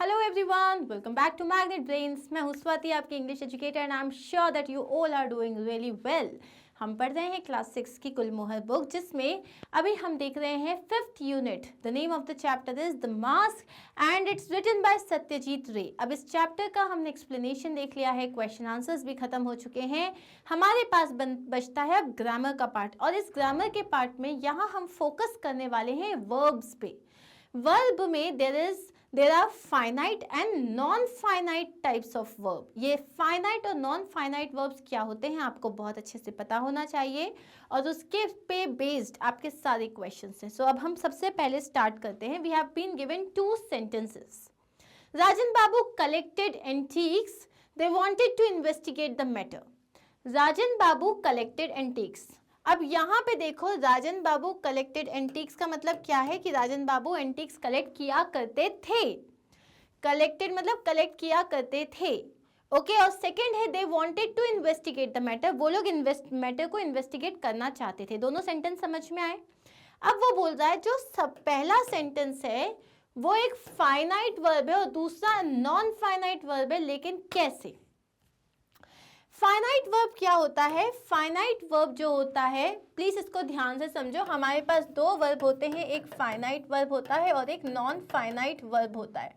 Hello everyone, welcome back to Magnet Brains. मैं हूं स्वाति, आपकी English educator, and I am sure that you all are doing really well. हम पढ़ रहे हैं क्लास 6 की गुलमोहर बुक, जिसमें अभी हम देख रहे हैं 5th unit. The name of the chapter is the mask and it's written by Satyajit Ray. अब इस चैप्टर का हमने एक्सप्लेनेशन देख लिया है, क्वेश्चन आंसर्स भी खत्म हो चुके हैं। हमारे पास बचता है अब ग्रामर का पार्ट, और इस ग्रामर के पार्ट में यहाँ हम फोकस करने वाले हैं वर्ब्स पे। वर्ब में there are finite and non finite types of verb. ये फाइनाइट और नॉन फाइनाइट वर्ब्स क्या होते हैं आपको बहुत अच्छे से पता होना चाहिए, और उसके पे बेस्ड आपके सारे क्वेश्चंस हैं। सो अब हम सबसे पहले स्टार्ट करते हैं। We have been given 2 sentences. Rajan Babu collected antiques. They wanted to investigate the matter. Rajan Babu collected antiques. अब यहाँ पे देखो, राजन बाबू कलेक्टेड एंटीक्स का मतलब क्या है कि राजन बाबू एंटीक्स कलेक्ट किया करते थे। कलेक्टेड मतलब कलेक्ट किया करते थे, ओके। और सेकंड है they wanted to investigate the matter, वो लोग मैटर को इन्वेस्टिगेट करना चाहते थे। दोनों सेंटेंस समझ में आए। अब वो बोल रहा है जो पहला सेंटेंस है वो एक फाइनाइट वर्ब है और दूसरा नॉन फाइनाइट वर्ब है, लेकिन कैसे? फाइनाइट वर्ब क्या होता है? फाइनाइट वर्ब जो होता है, प्लीज इसको ध्यान से समझो। हमारे पास 2 वर्ब होते हैं, एक फाइनाइट वर्ब होता है और एक नॉन फाइनाइट वर्ब होता है।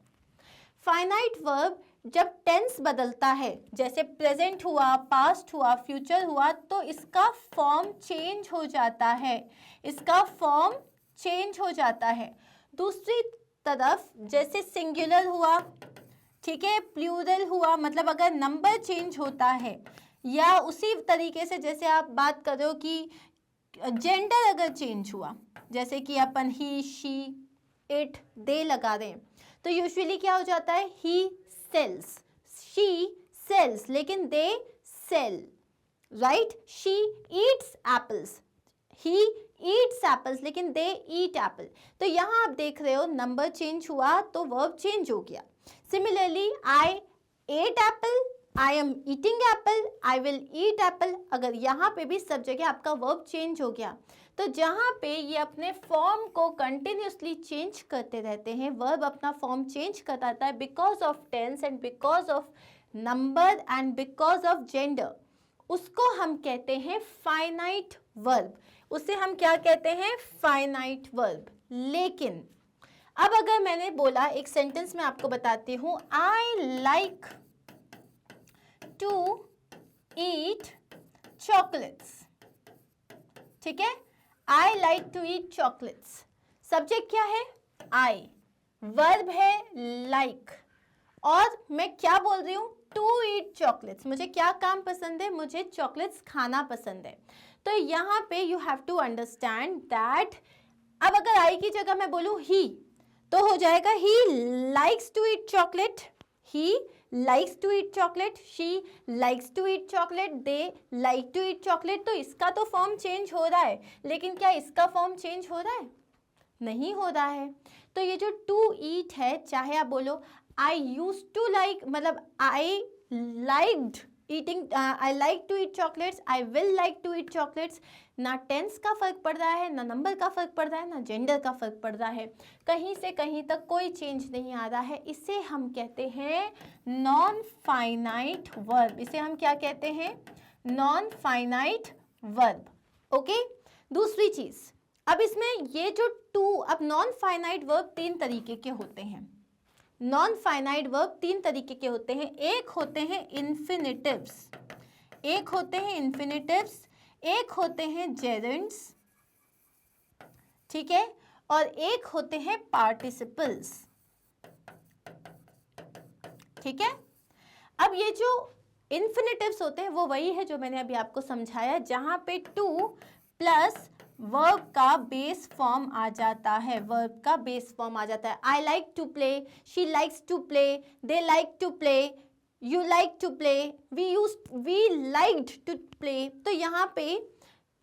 फाइनाइट वर्ब जब टेंस बदलता है, जैसे प्रेजेंट हुआ, पास्ट हुआ, फ्यूचर हुआ, तो इसका फॉर्म चेंज हो जाता है। इसका फॉर्म चेंज हो जाता है। दूसरी तरफ जैसे सिंगुलर हुआ, ठीक है, प्लूरल हुआ, मतलब अगर नंबर चेंज होता है, या उसी तरीके से जैसे आप बात कर रहे हो कि जेंडर अगर चेंज हुआ, जैसे कि अपन ही, शी, इट, दे लगा रहे हैं, तो यूजुअली क्या हो जाता है? ही सेल्स, शी सेल्स, लेकिन they sell, right? She Yeats apples, he eats apples, लेकिन दे ईट एप्पल। तो यहाँ आप देख रहे हो नंबर चेंज हुआ तो वर्ब चेंज हो गया। Similarly I ate apple, I am eating apple, I will eat apple. अगर यहाँ पे भी सब जगह आपका वर्ब चेंज हो गया, तो जहाँ पे ये अपने फॉर्म को कंटिन्यूसली चेंज करते रहते हैं, वर्ब अपना फॉर्म चेंज करता रहता है because of tense and because of number and because of gender, उसको हम कहते हैं फाइनाइट वर्ब। उसे हम क्या कहते हैं? Finite verb. लेकिन अब अगर मैंने बोला, एक सेंटेंस में आपको बताती हूं, I like to eat chocolates, ठीक है, I like to eat chocolates. Subject क्या है? आई, वर्ब है लाइक, और मैं क्या बोल रही हूं? To eat chocolates. मुझे क्या काम पसंद है? मुझे चॉकलेट्स खाना पसंद है। तो यहाँ पे you have to understand that अब अगर आई की जगह मैं बोलूं ही, तो हो जाएगा he likes to eat chocolate, he likes to eat chocolate, she likes to eat chocolate, they like to eat chocolate. तो इसका तो फॉर्म चेंज हो रहा है, लेकिन क्या इसका फॉर्म चेंज हो रहा है? नहीं हो रहा है। तो ये जो टू ईट है, चाहे आप बोलो आई यूज टू लाइक, मतलब I liked eating, I like to eat chocolates, I will like to eat chocolates, ना टेंस का फर्क पड़ रहा है, ना नंबर का फर्क पड़ रहा है, ना जेंडर का फर्क पड़ रहा है, कहीं से कहीं तक कोई चेंज नहीं आ रहा है। इसे हम कहते हैं नॉन फाइनाइट वर्ब। इसे हम क्या कहते हैं? Non finite verb, okay. दूसरी चीज, अब इसमें ये जो अब नॉन फाइनाइट वर्ब 3 तरीके के होते हैं। नॉन फाइनाइट वर्ब 3 तरीके के होते हैं। एक होते हैं इन्फिनिटिव्स, एक होते हैं इन्फिनिटिव्स, एक होते हैं जेरेंड्स, ठीक है, और एक होते हैं पार्टिसिपल्स, ठीक है। अब ये जो इन्फिनिटिव्स होते हैं वो वही है जो मैंने अभी आपको समझाया, जहां पे टू प्लस वर्ब का बेस फॉर्म आ जाता है, वर्ब का बेस फॉर्म आ जाता है। I like to play, she likes to play, they like to play, you like to play, we liked to play. तो यहाँ पे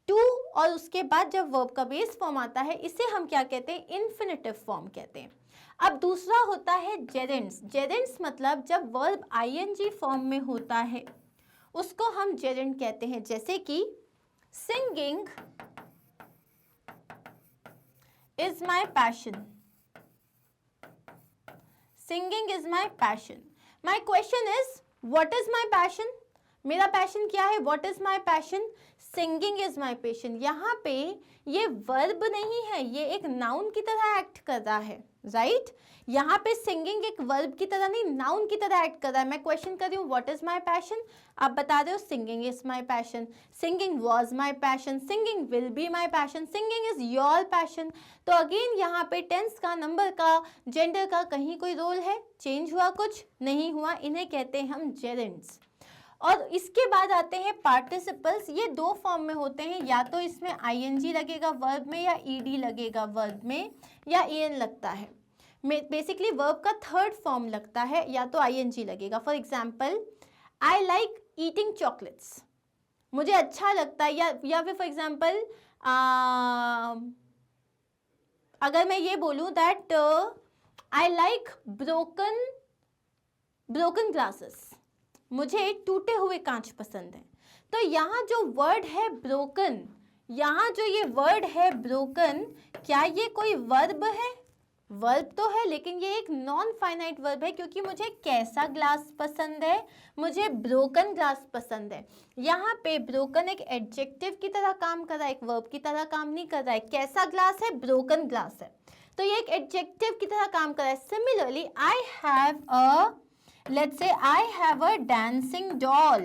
टू और उसके बाद जब वर्ब का बेस फॉर्म आता है, इसे हम क्या कहते हैं? इन्फिनिटिव फॉर्म कहते हैं। अब दूसरा होता है जेरेंड्स। जेरेंड्स मतलब जब वर्ब आईएनजी फॉर्म में होता है, उसको हम जेरेंड कहते हैं। जैसे कि singing is my passion, singing is my passion. My question is what is my passion, मेरा पैशन क्या है, what is my passion, singing is my passion. यहाँ पे ये वर्ब नहीं है, ये एक नाउन की तरह एक्ट कर रहा है, राइट यहाँ पे सिंगिंग एक वर्ब की तरह नहीं, नाउन की तरह एक्ट कर रहा है। मैं क्वेश्चन कर रही हूँ व्हाट इज माई पैशन, आप बता रहे हो singing is my passion, singing was my passion, singing will be my passion, singing is your passion. तो अगेन यहाँ पे टेंस का, नंबर का, जेंडर का कहीं कोई रोल है, चेंज हुआ कुछ नहीं हुआ, इन्हें कहते हैं हम जेरेंड्स। और इसके बाद आते हैं पार्टिसिपल्स। ये दो फॉर्म में होते हैं, या तो इसमें आईएनजी लगेगा वर्ब में, या ईडी लगेगा वर्ब में, या ईएन लगता है। बेसिकली वर्ब का थर्ड फॉर्म लगता है, या तो आईएनजी लगेगा। For example I like eating chocolates, मुझे अच्छा लगता है, या फिर फॉर एग्जाम्पल अगर मैं ये बोलूँ that I like broken glasses, मुझे टूटे हुए कांच पसंद है। तो यहाँ जो वर्ड है ब्रोकन, यहाँ जो ये वर्ड है ब्रोकन, क्या ये कोई वर्ब है, वर्ब तो है लेकिन ये एक नॉन फाइनाइट वर्ब है, क्योंकि मुझे कैसा ग्लास पसंद है, मुझे ब्रोकन ग्लास पसंद है। यहाँ पे ब्रोकन एक एडजेक्टिव की तरह काम कर रहा है, एक वर्ब की तरह काम नहीं कर रहा है। कैसा ग्लास है, ब्रोकन ग्लास है, तो ये एक एडजेक्टिव की तरह काम कर रहा है। Similarly I have a, let's say I have a dancing doll,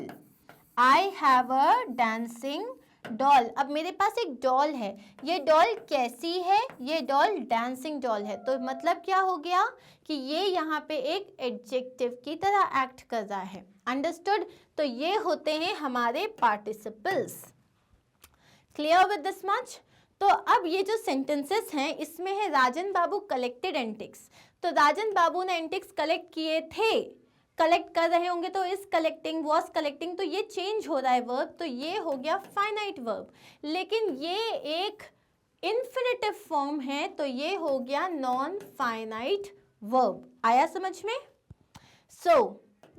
I have a dancing doll। अब मेरे पास एक डॉल है, ये डॉल कैसी है, ये डॉल डांसिंग डॉल है। तो मतलब क्या हो गया कि ये यहाँ पे एक एडजेक्टिव की तरह एक्ट कर रहा है। अंडरस्टूड? तो ये होते हैं हमारे participles. Clear with this much? तो अब ये जो सेंटेंसेस हैं इसमें है राजन बाबू कलेक्टेड एंटिक्स। तो राजन बाबू ने एंटिक्स कलेक्ट किए थे, कलेक्ट कर रहे होंगे, तो इस कलेक्टिंग, वॉज कलेक्टिंग, तो ये चेंज हो रहा है वर्ब, तो ये हो गया फाइनाइट वर्ब। लेकिन ये एक इन्फिनिटिव फॉर्म है, तो ये हो गया नॉन फाइनाइट वर्ब। आया समझ में?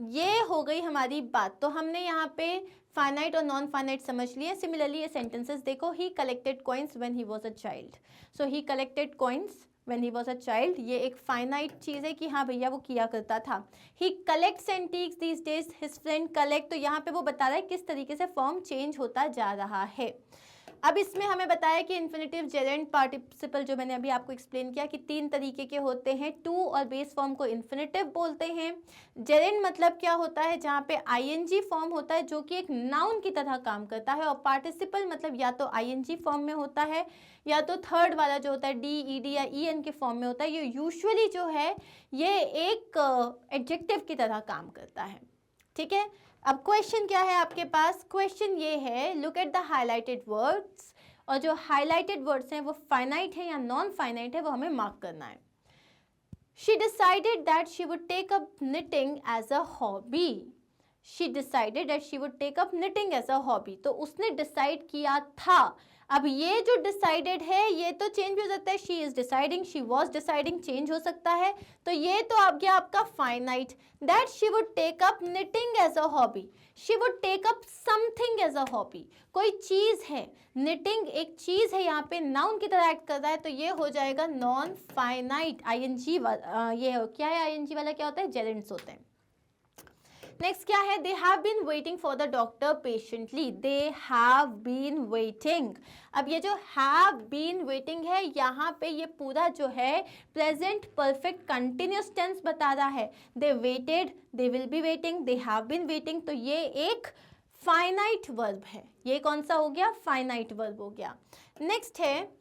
ये हो गई हमारी बात। तो हमने यहाँ पे फाइनाइट और नॉन फाइनाइट समझ लिए। सिमिलरली ये सेंटेंसेस देखो, ही collected coins when he was a child. So he collected coins when he was a child, ये एक फाइनाइट चीज़ है कि हाँ भैया वो किया करता था। He collects antiques these days, his friend collect. तो यहाँ पे वो बता रहा है किस तरीके से फॉर्म चेंज होता जा रहा है। अब इसमें हमें बताया कि इन्फिनिटिव, जेरेंड, पार्टिसिपल, जो मैंने अभी आपको एक्सप्लेन किया कि 3 तरीके के होते हैं। टू और बेस फॉर्म को इन्फिनिटिव बोलते हैं। जेरेंड मतलब क्या होता है, जहाँ पे आईएनजी फॉर्म होता है जो कि एक नाउन की तरह काम करता है। और पार्टिसिपल मतलब या तो आईएनजी फॉर्म में होता है, या तो थर्ड वाला जो होता है डी, ईडी या ईएन के फॉर्म में होता है। ये यूजुअली जो है ये एक एडजेक्टिव की तरह काम करता है। ठीक है, अब क्वेश्चन क्या है आपके पास? क्वेश्चन ये है, look at the highlighted words, और जो हाईलाइटेड वर्ड्स हैं वो फाइनाइट है या नॉन फाइनाइट है वो हमें मार्क करना है। She decided that she would take up knitting as a hobby. She decided that she would take up knitting as a hobby, तो उसने डिसाइड किया था। अब ये जो डिसाइडेड है ये तो चेंज भी हो सकता है, she is deciding, she was deciding, change हो सकता है। तो ये तो आ गया आपका finite. That she would take up knitting as a hobby, she would take up something as a hobby, कोई चीज है, निटिंग एक चीज है, यहाँ पे नाउन की तरह एक्ट कर रहा है, तो ये हो जाएगा नॉन फाइनाइट। आईएनजी ये क्या है, आईएनजी वाला क्या होता है, जेरेंड्स होते हैं। नेक्स्ट क्या है, they have been waiting for the doctor patiently, they have been waiting. अब ये जो हैव बीन वेटिंग है, यहाँ पे ये पूरा जो है प्रेजेंट परफेक्ट कंटिन्यूस टेंस बता रहा है। They waited, they will be waiting, they have been waiting, तो ये एक फाइनाइट वर्ब है। ये कौन सा हो गया, फाइनाइट वर्ब हो गया। नेक्स्ट है,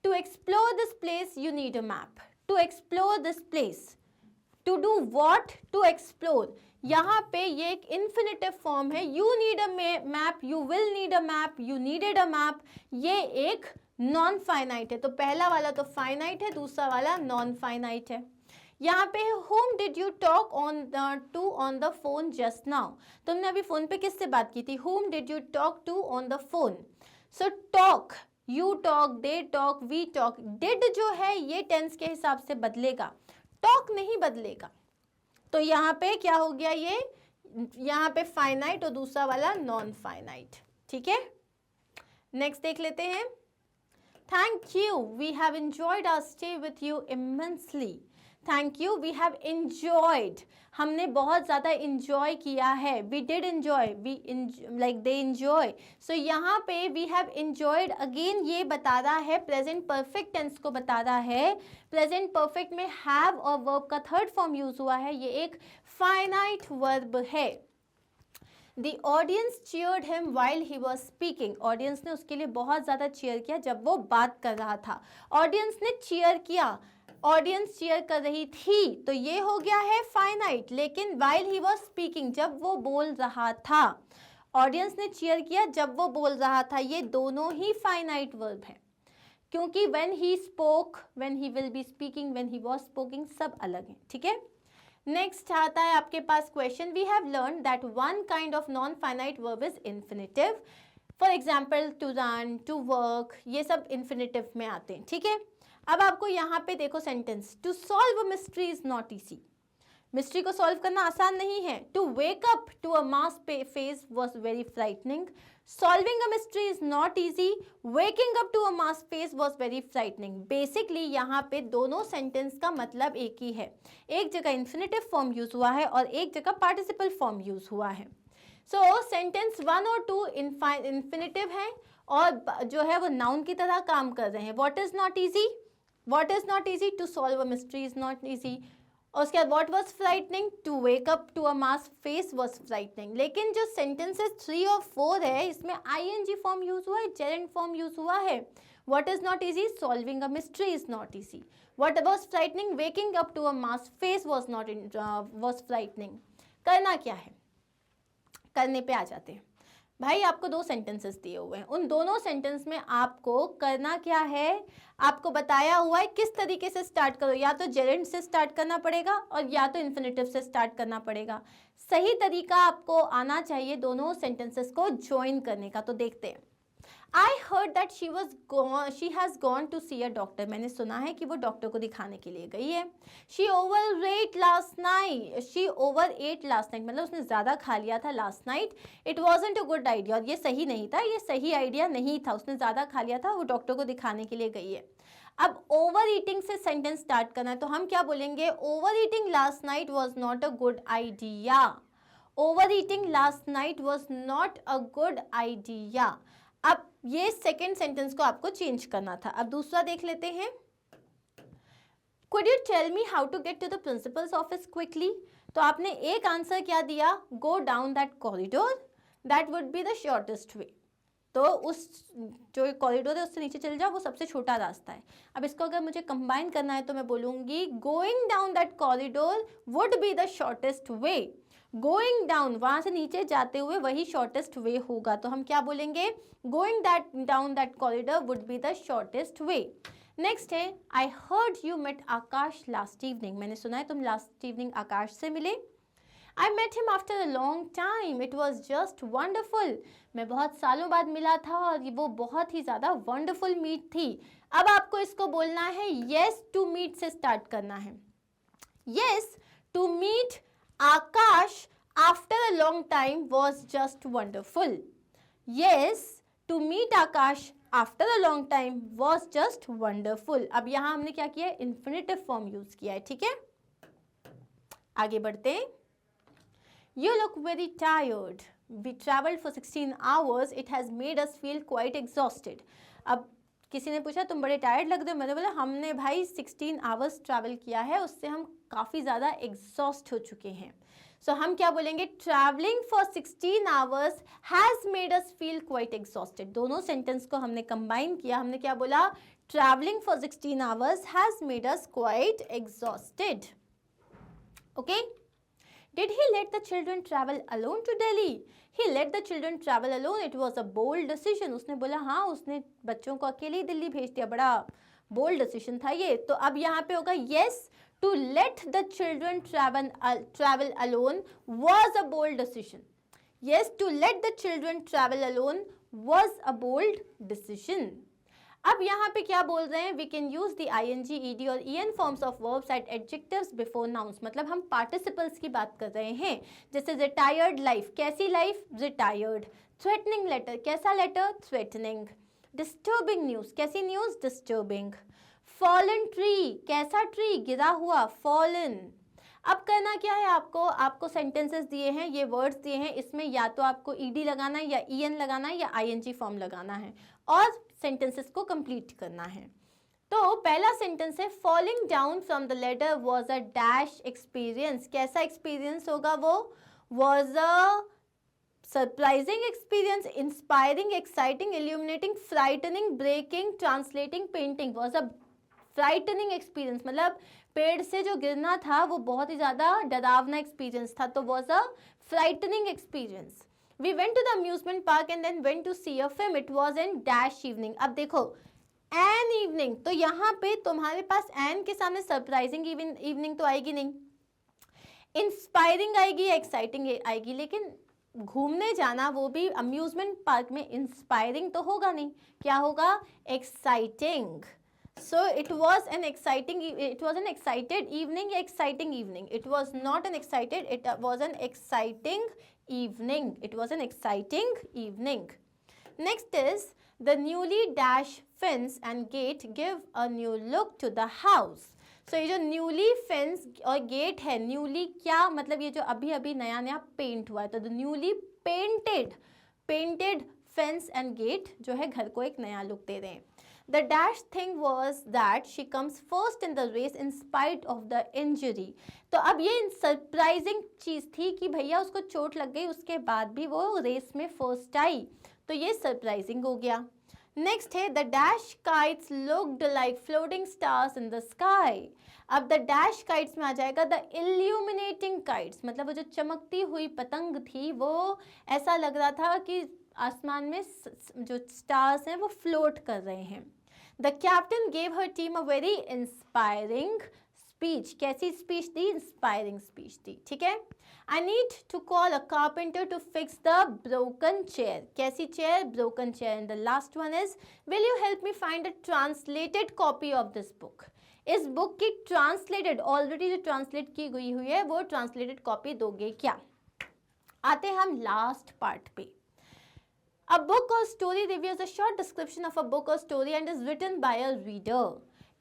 to explore this place you need a map. To explore this place, to do what, to explore, यहाँ पे ये एक इन्फिनिटिव फॉर्म है। You need a map, you will need a map, you needed a map, ये एक non finite है। तो पहला वाला तो फाइनाइट है, दूसरा वाला नॉन फाइनाइट है। यहाँ पे whom did you talk on the phone just now, तुमने अभी फोन पे किससे बात की थी, whom did you talk to on the phone। so talk, you talk, they talk, we talk, did जो है ये टेंस के हिसाब से बदलेगा, टॉक नहीं बदलेगा। तो यहाँ पे क्या हो गया, ये यहाँ पे फाइनाइट और दूसरा वाला नॉन फाइनाइट। ठीक है, नेक्स्ट देख लेते हैं। Thank you, we have enjoyed our stay with you immensely. Thank you, we have enjoyed, हमने बहुत ज़्यादा इंजॉय किया है, we did enjoy, we like they enjoy. So यहाँ पे वी हैव इंजॉयड, अगेन ये बता रहा है, प्रेजेंट परफेक्ट टेंस को बता रहा है। प्रेजेंट परफेक्ट में हैव और वर्ब का थर्ड फॉर्म यूज हुआ है, ये एक फाइनाइट वर्ब है। The audience cheered him while he was speaking. Audience ने उसके लिए बहुत ज़्यादा चीयर किया जब वो बात कर रहा था। ऑडियंस ने चीयर किया, ऑडियंस चीयर कर रही थी, तो ये हो गया है फाइनाइट। लेकिन while he was speaking, जब वो बोल रहा था, ऑडियंस ने चीयर किया जब वो बोल रहा था, ये दोनों ही फाइनाइट वर्ब है, क्योंकि when he spoke, when he will be speaking, when he was speaking, सब अलग है, ठीक है। नेक्स्ट आता है आपके पास question, we have learn that one kind of non finite verb is infinitive. For example to run, to work, ये सब इन्फिनिटिव में आते हैं, ठीक है। अब आपको यहाँ पे देखो sentence, to solve a mystery is not easy, mystery को सॉल्व करना आसान नहीं है। To wake up to a mass face was very frightening, solving a mystery is not easy, waking up to a mass face was very frightening. Basically यहाँ पे दोनों sentence का मतलब एक ही है, एक जगह इन्फिनिटिव फॉर्म यूज हुआ है और एक जगह पार्टिसिपल फॉर्म यूज हुआ है। सो सेंटेंस 1 और 2 इन्फिनिटिव है और जो है वो नाउन की तरह काम कर रहे हैं। What is not easy, what is not easy, to solve a mystery is not easy. और उसके बाद what was frightening, to wake up to a mass face was frightening. लेकिन जो सेंटेंसेस 3 और 4 है, इसमें आईएनजी फॉर्म यूज हुआ है, जेरेंट फॉर्म यूज हुआ है। What is not easy, solving a mystery is not easy. What was frightening, waking up to a mass face was frightening. करना क्या है, करने पे आ जाते हैं। भाई आपको 2 सेंटेंसेस दिए हुए हैं, उन दोनों सेंटेंस में आपको करना क्या है, आपको बताया हुआ है किस तरीके से स्टार्ट करो, या तो जेरेंट से स्टार्ट करना पड़ेगा और या तो इन्फिनिटिव से स्टार्ट करना पड़ेगा। सही तरीका आपको आना चाहिए दोनों सेंटेंसेस को ज्वाइन करने का। तो देखते हैं। I heard that she has gone to see a doctor. मैंने सुना है कि वो डॉक्टर को दिखाने के लिए गई है। She overate last night. She overate last night. मतलब उसने ज़्यादा खा लिया था last night. It wasn't a good idea. और ये सही नहीं था, ये सही आइडिया नहीं था। उसने ज़्यादा खा लिया था, वो डॉक्टर को दिखाने के लिए गई है। अब ओवर ईटिंग से सेंटेंस स्टार्ट करना है, तो हम क्या बोलेंगे, over eating last night was not a good idea. Over eating last night was not a good idea. अब ये सेकेंड सेंटेंस को आपको चेंज करना था। अब दूसरा देख लेते हैं। Could you tell me how to get to the principal's office quickly? तो आपने एक आंसर क्या दिया, go down that corridor, that would be the shortest way. तो उस जो कॉरिडोर है उससे नीचे चल जाओ, वो सबसे छोटा रास्ता है। अब इसको अगर मुझे कंबाइन करना है तो मैं बोलूँगी going down that corridor would be the shortest way. Going down, वहाँ से नीचे जाते हुए वही शॉर्टेस्ट वे होगा, तो हम क्या बोलेंगे, going down that corridor would be the shortest way. Next है, I heard you met Akash last evening. मैंने सुना है तुम लास्ट इवनिंग आकाश से मिले। I met him after a long time. It was just wonderful. मैं बहुत सालों बाद मिला था और वो बहुत ही ज़्यादा wonderful मीट थी। अब आपको इसको बोलना है, yes to meet से स्टार्ट करना है। Yes to meet Akash after a long time was just wonderful. Yes to meet Akash after a long time was just wonderful. अब यहाँ हमने क्या किया है, infinitive form यूज किया है, ठीक है। आगे बढ़ते हैं। You look very tired. We traveled for 16 hours. It has made us feel quite exhausted. अब किसी ने पूछा तुम बड़े टायर्ड लग रहे हो, मैंने बोला हमने भाई 16 आवर्स ट्रैवल किया है, उससे हम काफ़ी ज़्यादा एग्जॉस्ट हो चुके हैं। सो हम क्या बोलेंगे, travelling for 16 hours has made us feel quite exhausted. दोनों सेंटेंस को हमने कंबाइन किया, हमने क्या बोला, travelling for 16 hours has made us quite exhausted. Okay. Did he let the children travel alone to Delhi? He let the children travel alone. It was a bold decision. उसने बोला हाँ, उसने बच्चों को अकेले ही दिल्ली भेज दिया, बड़ा bold decision था ये। तो अब यहाँ पे होगा yes to let the children travel alone was a bold decision. Yes to let the children travel alone was a bold decision. अब यहाँ पे क्या बोल रहे हैं, we can use the ING, ED और EN forms of verbs at adjectives before nouns. मतलब हम पार्टिसिपल्स की बात कर रहे हैं। जैसे रिटायर्ड लाइफ, कैसी लाइफ, रिटायर्ड। थ्रेटनिंग लेटर, कैसा लेटर, थ्रेटनिंग। डिस्टर्बिंग न्यूज़, कैसी न्यूज़, डिस्टर्बिंग। फॉलन ट्री, कैसा ट्री, गिरा हुआ, फॉलन। अब करना क्या है आपको सेंटेंसेस दिए हैं, ये वर्ड्स दिए हैं, इसमें या तो आपको ईडी लगाना है या ईएन लगाना है या आईएनजी फॉर्म लगाना है और सेंटेंसेस को कंप्लीट करना है। तो पहला सेंटेंस है falling down from the ladder was a dash experience. कैसा एक्सपीरियंस होगा वो? Was a surprising experience, inspiring, exciting, illuminating, frightening, breaking, translating, painting. Was a frightening experience मतलब पेड़ से जो गिरना था वो बहुत ही ज़्यादा डरावना एक्सपीरियंस था, तो was a frightening experience. We went to the amusement park and then went to see a film, it was in dash evening. अब देखो एन इवनिंग, तो यहाँ पे तुम्हारे पास एन के सामने सरप्राइजिंग इवनिंग तो आएगी नहीं, इंस्पायरिंग आएगी, एक्साइटिंग आएगी, लेकिन घूमने जाना वो भी अम्यूजमेंट पार्क में इंस्पायरिंग तो होगा नहीं, क्या होगा? Exciting. So it was an exciting evening, exciting evening. It was not an excited, it was an exciting evening. It was an exciting evening. Next is the newly dash fence and gate give a new look to the house. So ये जो newly fence और gate है, newly क्या मतलब? ये जो अभी अभी नया नया पेंट हुआ है, तो the newly painted fence and gate जो है घर को एक नया लुक दे रहे हैं। The dash thing was that she comes first in the race in spite of the injury. तो अब ये सरप्राइजिंग चीज़ थी कि भैया उसको चोट लग गई, उसके बाद भी वो रेस में फर्स्ट आई, तो ये सरप्राइजिंग हो गया। नेक्स्ट है the dash kites looked like floating stars in the sky. अब द डैश काइट्स में आ जाएगा द इल्यूमिनेटिंग काइट्स, मतलब वो जो चमकती हुई पतंग थी वो ऐसा लग रहा था कि आसमान में जो स्टार्स हैं वो फ्लोट कर रहे हैं। The captain gave her team a very inspiring speech. कैसी स्पीच दी? इंस्पायरिंग स्पीच दी, ठीक है। I need to call a carpenter to fix the broken chair. कैसी chair? Broken chair. And the last one is will you help me find a translated copy of this book. इस book की translated, already जो translate की गई हुई है वो translated copy दोगे क्या? आते हैं हम लास्ट पार्ट पे। A book or story review is a short description of a book or story and is written by a reader.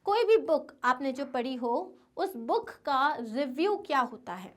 कोई भी बुक आपने जो पढ़ी हो उस बुक का रिव्यू क्या होता है?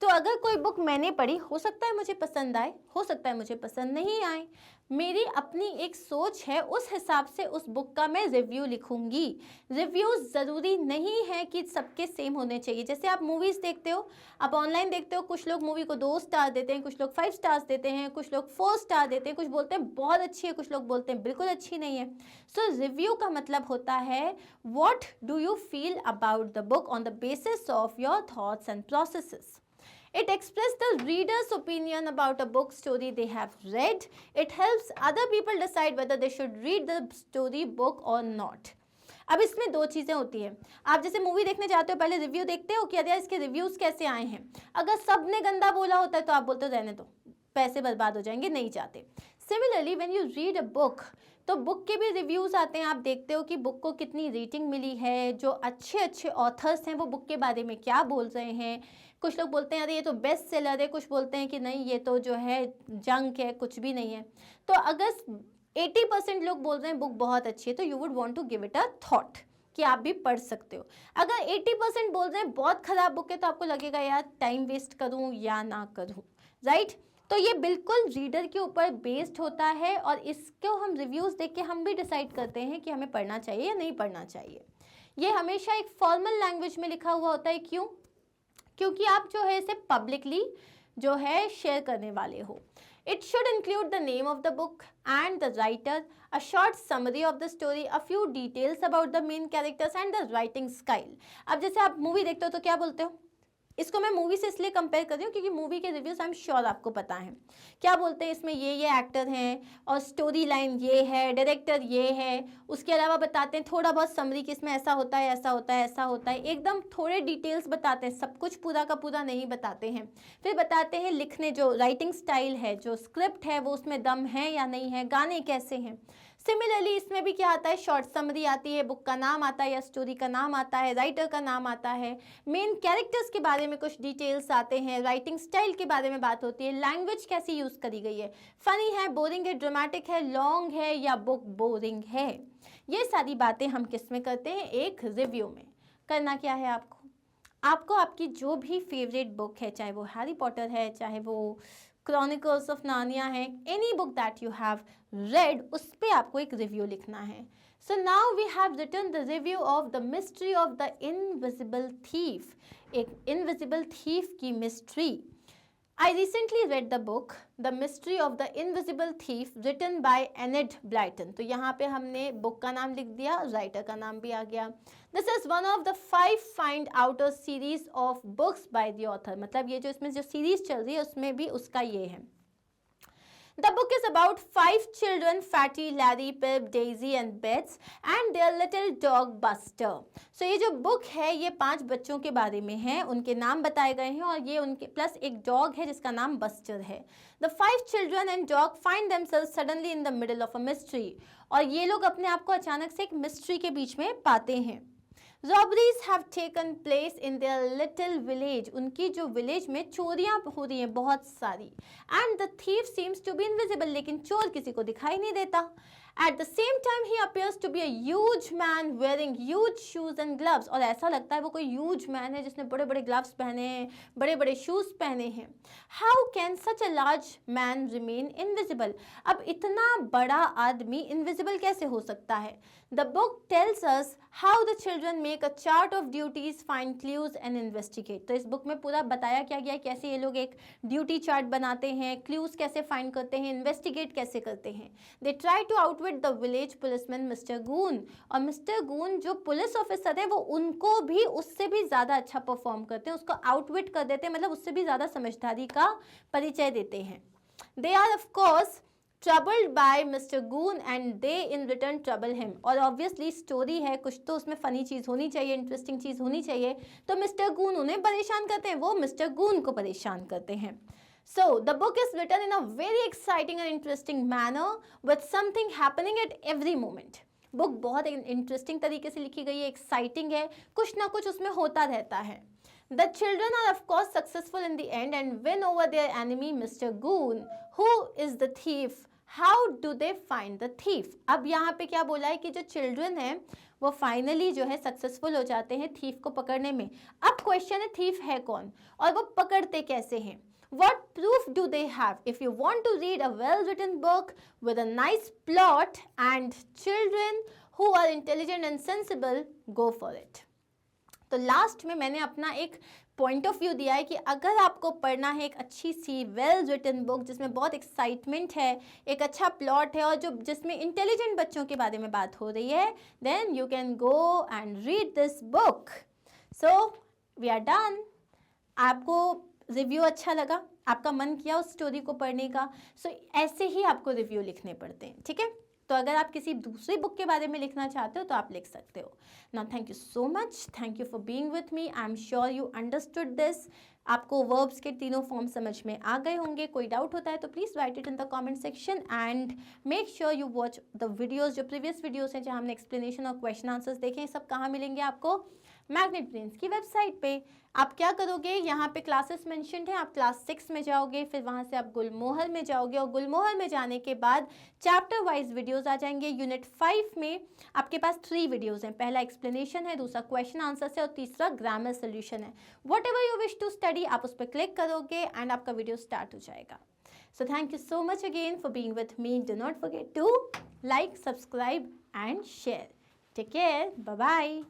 तो अगर कोई बुक मैंने पढ़ी, हो सकता है मुझे पसंद आए, हो सकता है मुझे पसंद नहीं आए, मेरी अपनी एक सोच है, उस हिसाब से उस बुक का मैं रिव्यू लिखूंगी। रिव्यू ज़रूरी नहीं है कि सबके सेम होने चाहिए। जैसे आप मूवीज़ देखते हो, आप ऑनलाइन देखते हो, कुछ लोग मूवी को 2 स्टार देते हैं, कुछ लोग 5 स्टार्स देते हैं, कुछ लोग 4 स्टार देते हैं, कुछ बोलते हैं बहुत अच्छी है, कुछ लोग बोलते हैं बिल्कुल अच्छी नहीं है। सो रिव्यू का मतलब होता है what do you feel about the book on the basis of your thoughts and processes. It expresses the reader's opinion about a book story they have read. It helps other people decide whether they should read the story book or not. अब इसमें 2 चीज़ें होती हैं। आप जैसे movie देखने जाते हो, पहले रिव्यू देखते हो कि अरे इसके रिव्यूज़ कैसे आए हैं। अगर सब ने गंदा बोला होता है तो आप बोलते हो रहने दो, पैसे बर्बाद हो जाएंगे, नहीं चाहते। Similarly when you read a book, तो बुक के भी रिव्यूज़ आते हैं, आप देखते हो कि बुक को कितनी रेटिंग मिली है, जो अच्छे अच्छे ऑथर्स हैं वो बुक के बारे में क्या बोल रहे हैं। कुछ लोग बोलते हैं अरे ये तो बेस्ट सेलर है, कुछ बोलते हैं कि नहीं ये तो जो है जंक है, कुछ भी नहीं है। तो अगर 80% लोग बोल रहे हैं बुक बहुत अच्छी है तो you would want to give it a thought कि आप भी पढ़ सकते हो। अगर 80% बोल रहे हैं बहुत ख़राब बुक है तो आपको लगेगा यार टाइम वेस्ट करूँ या ना करूँ, राइट। तो ये बिल्कुल रीडर के ऊपर बेस्ड होता है और इसको हम रिव्यूज़ देख के हम भी डिसाइड करते हैं कि हमें पढ़ना चाहिए या नहीं पढ़ना चाहिए। ये हमेशा एक फॉर्मल लैंग्वेज में लिखा हुआ होता है। क्यों? क्योंकि आप जो है इसे पब्लिकली जो है शेयर करने वाले हो। It should include the name of the book and the writer, a short summary of the story, a few details about the main characters and the writing style. अब जैसे आप मूवी देखते हो तो क्या बोलते हो? इसको मैं मूवी से इसलिए कंपेयर कर रही हूँ क्योंकि मूवी के रिव्यूज़ आई एम श्योर आपको पता है। क्या बोलते हैं इसमें ये एक्टर हैं और स्टोरी लाइन ये है, डायरेक्टर ये है, उसके अलावा बताते हैं थोड़ा बहुत समरी कि इसमें ऐसा होता है, ऐसा होता है, ऐसा होता है, एकदम थोड़े डिटेल्स बताते हैं, सब कुछ पूरा का पूरा नहीं बताते हैं। फिर बताते हैं लिखने जो राइटिंग स्टाइल है, जो स्क्रिप्ट है वो उसमें दम है या नहीं है, गाने कैसे हैं, सिमिलरली इसमें भी क्या आता है, शॉर्ट समरी आती है, बुक का नाम आता है या स्टोरी का नाम आता है, राइटर का नाम आता है, मेन कैरेक्टर्स के बारे में कुछ डिटेल्स आते हैं, राइटिंग स्टाइल के बारे में बात होती है, लैंग्वेज कैसी यूज़ करी गई है, फनी है, बोरिंग है, ड्रामेटिक है, लॉन्ग है या बुक बोरिंग है। ये सारी बातें हम किस में करते हैं, एक रिव्यू में। करना क्या है आपको आपकी जो भी फेवरेट बुक है, चाहे वो हैरी पॉटर है, चाहे वो क्रॉनिकल्स ऑफ नार्निया है, any book that you have read, उस पे आपको एक रिव्यू लिखना है। So now we have written the review of the mystery of the invisible thief, एक इनविजिबल थीफ की मिस्ट्री। I recently read the book The Mystery of the Invisible Thief written by Enid Blyton। तो यहाँ पे हमने book का नाम लिख दिया, राइटर का नाम भी आ गया। This is one of the 5 find outer series of books by the author। मतलब ये जो इसमें जो सीरीज चल रही है उसमें भी उसका ये है। The book is about 5 children, Fatty, Larry, Pip, Daisy and Bets and their little dog Buster। So ये जो बुक है ये 5 बच्चों के बारे में है, उनके नाम बताए गए हैं और ये उनके प्लस एक डॉग है जिसका नाम बस्टर है। The 5 children and dog find themselves suddenly in the middle of a mystery। और ये लोग अपने आप को अचानक से एक मिस्ट्री के बीच में पाते हैं। Robberies have taken place in their little village। उनकी जो विलेज में चोरियां हो रही हैं बहुत सारी। And the thief seems to be invisible। लेकिन चोर किसी को दिखाई नहीं देता। At the same time he appears to be a huge man wearing huge shoes and gloves। और ऐसा लगता है वो कोई huge man है जिसने बड़े बड़े ग्लव्स पहने हैं, बड़े बड़े शूज पहने हैं। How can such a large man remain invisible? अब इतना बड़ा आदमी इनविजिबल कैसे हो सकता है? The book tells us how the children make a chart of duties, find clues and investigate। तो इस बुक में पूरा बताया क्या गया कैसे ये लोग एक ड्यूटी चार्ट बनाते हैं, क्लूज कैसे फाइंड करते हैं, इन्वेस्टिगेट कैसे करते हैं। They try to outwit the village policeman Mr. Goon। और मिस्टर गून जो पुलिस ऑफिसर है वो उनको भी उससे भी ज़्यादा अच्छा परफॉर्म करते हैं, उसको आउटविट कर देते हैं, मतलब उससे भी ज़्यादा समझदारी का परिचय देते हैं। They are of course troubled by Mr. Goon and they in return trouble him। और obviously स्टोरी है, कुछ तो उसमें फनी चीज़ होनी चाहिए, इंटरेस्टिंग चीज़ होनी चाहिए, तो मिस्टर गून उन्हें परेशान करते हैं, वो मिस्टर गून को परेशान करते हैं। So the book is written in a very exciting and interesting manner with something happening at every moment। Book बहुत इंटरेस्टिंग तरीके से लिखी गई है, एक्साइटिंग है, कुछ ना कुछ उसमें होता रहता है। The children are of course successful in the end and win over their enemy Mr. Goon, who is the thief। How do they find the thief? अब यहाँ पे क्या बोला है कि जो चिल्ड्रन हैं वो फाइनली जो है सक्सेसफुल हो जाते हैं थीफ को पकड़ने में। अब क्वेश्चन है थीफ है कौन और वो पकड़ते कैसे हैं? What proof do they have? If you want to read a well-written book with a nice plot and children who are intelligent and sensible, go for it। तो लास्ट में मैंने अपना एक पॉइंट ऑफ व्यू दिया है कि अगर आपको पढ़ना है एक अच्छी सी वेल रिटन बुक जिसमें बहुत एक्साइटमेंट है, एक अच्छा प्लॉट है और जो जिसमें इंटेलिजेंट बच्चों के बारे में बात हो रही है, then you can go and read this book. So we are done. आपको रिव्यू अच्छा लगा, आपका मन किया उस स्टोरी को पढ़ने का, सो ऐसे ही आपको रिव्यू लिखने पड़ते हैं, ठीक है। तो अगर आप किसी दूसरी बुक के बारे में लिखना चाहते हो तो आप लिख सकते हो। Now thank you so much, thank you for being with me. I am sure you understood this. आपको वर्ब्स के तीनों फॉर्म समझ में आ गए होंगे। कोई डाउट होता है तो please write it in the comment section and make sure you watch the videos. जो प्रीवियस वीडियोस हैं जहाँ हमने एक्सप्लेनेशन और क्वेश्चन आंसर्स देखे हैं, सब कहाँ मिलेंगे आपको? मैग्नेट ब्रेन्स की वेबसाइट पे। आप क्या करोगे, यहाँ पे क्लासेस मेंशन्ड है, आप क्लास 6 में जाओगे, फिर वहाँ से आप गुलमोहर में जाओगे और गुलमोहर में जाने के बाद चैप्टर वाइज वीडियोस आ जाएंगे। यूनिट 5 में आपके पास 3 वीडियोस हैं, पहला एक्सप्लेनेशन है, दूसरा क्वेश्चन आंसर है और तीसरा ग्रामर सोल्यूशन है। Whatever you wish to study आप उस पर क्लिक करोगे एंड आपका वीडियो स्टार्ट हो जाएगा। So thank you so much again for being with me. Do not forget to like, subscribe and share. Take care, bye bye.